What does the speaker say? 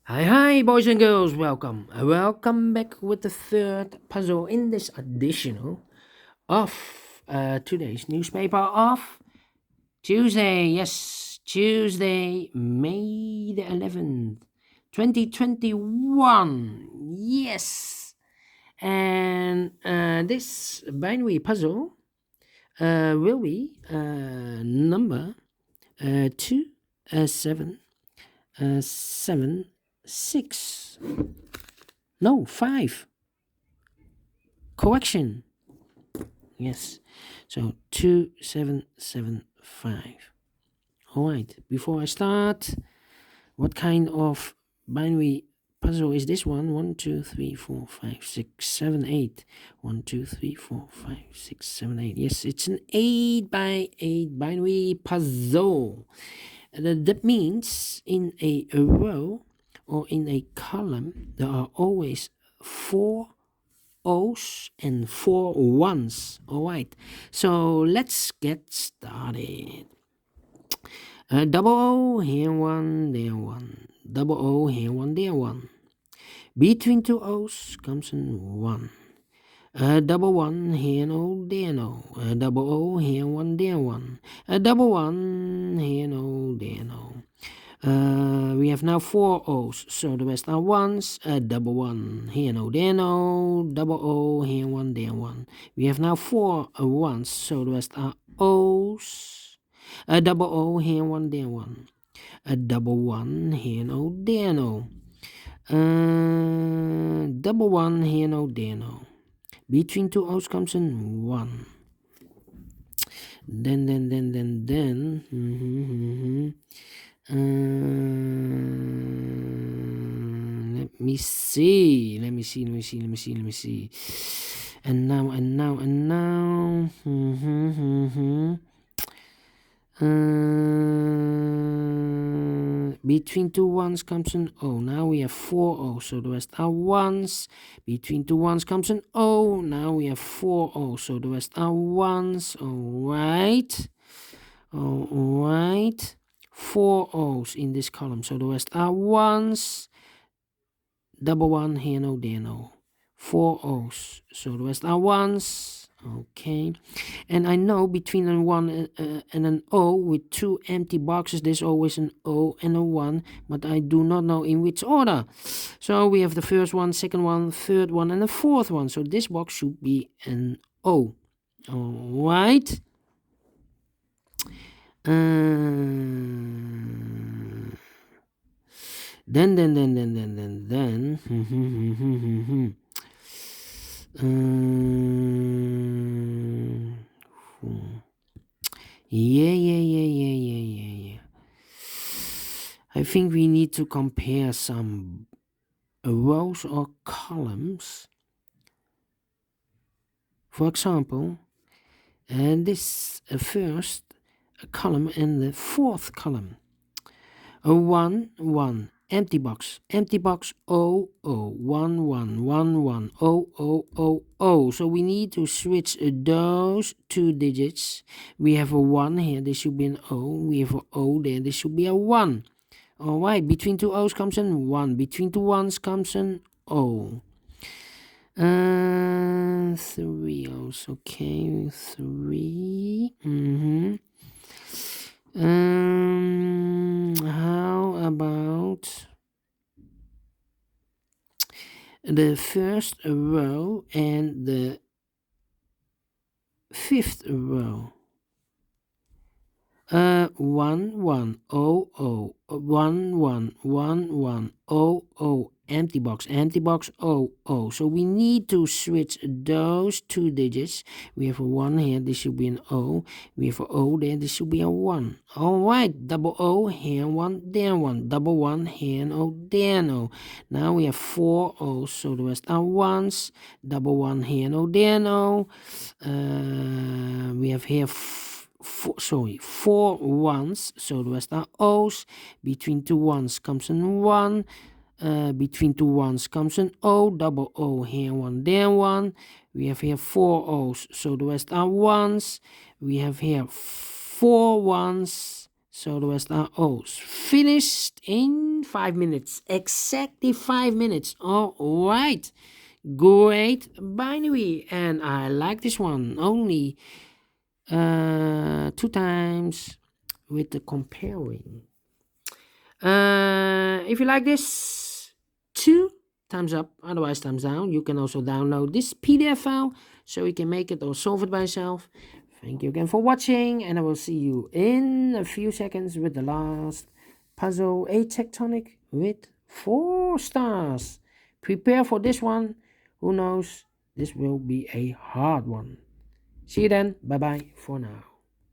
Hi, boys and girls, welcome. Welcome back with the third puzzle in this edition of today's newspaper of Tuesday. Yes, Tuesday, May the 11th, 2021. Yes. And this binary puzzle will be number 2776. No, 5. Correction. Yes. So 2775. All right. Before I start, what kind of binary puzzle is this one? 1, 2, 3, 4, 5, 6, 7, 8. 1, 2, 3, 4, 5, 6, 7, 8. Yes, it's an 8 by 8 binary puzzle. That means in a row or in a column, there are always 4 O's and 4 ones. All right, so let's get started. Double O, here one, there one. Double O, here one, there one. Between two O's comes in 1. Double one, here no, there no. Double O, here one, there one. Double one, here no, there no. We have now 4 O's, so the rest are ones. Double one, here no, there no. Double O, here one, there one. We have now 4 ones, so the rest are O's. Double O, here one, there one. Double one, here no, there no. Double one, here no, there no. Between two O's comes in 1. Then. Let me see. And now. Between two ones comes an O. Now we have 4 O, so the rest are ones. Between two ones comes an O. Now we have 4 O, so the rest are ones. All right. 4 O's in this column, so the rest are ones. Double one, here no, there no. 4 O's, so the rest are ones. Okay, and I know between a 1 and an O with 2 empty boxes, there's always an O and a 1, but I do not know in which order. So we have the first one, second one, third one, and the fourth one. So this box should be an O. All right. Then. Yeah. I think we need to compare some rows or columns. For example, this first column and the fourth column. A 1, 1, empty box, O, O, 1, 1, 1, 1, O, O, O, O. So we need to switch those 2 digits. We have a 1 here, this should be an O. We have a O there, this should be a 1. All right, between 2 O's comes an 1. Between 2 ones comes an O. 3 O's, okay, 3. How about the first row and the fifth row? 1, 1, O, O, 1, 1, 1, 1, O, O, empty box, O, O. So we need to switch those 2 digits. We have a 1 here, this should be an O. We have a O there, this should be a 1. All right, double O, here 1, there 1. Double 1, here an O, there no. Now we have 4 O's, so the rest are ones. Double 1, here no, there no. We have here 4 ones, so the rest are O's. Between 2 ones comes an 1. Between 2 ones comes an O. Double O, here 1, there 1. We have here 4 O's, so the rest are ones. We have here 4 ones, So the rest are O's. Finished in 5 minutes. Exactly 5 minutes. All right. Great binary. And I like this one. Only 2 times with the comparing. If you like this, 2 thumbs up, otherwise thumbs down. You can also download this PDF file so you can make it or solve it by yourself. Thank you again for watching, and I will see you in a few seconds with the last puzzle, a tectonic with 4 stars. Prepare for this one. Who knows? This will be a hard one. See you then. Bye bye for now.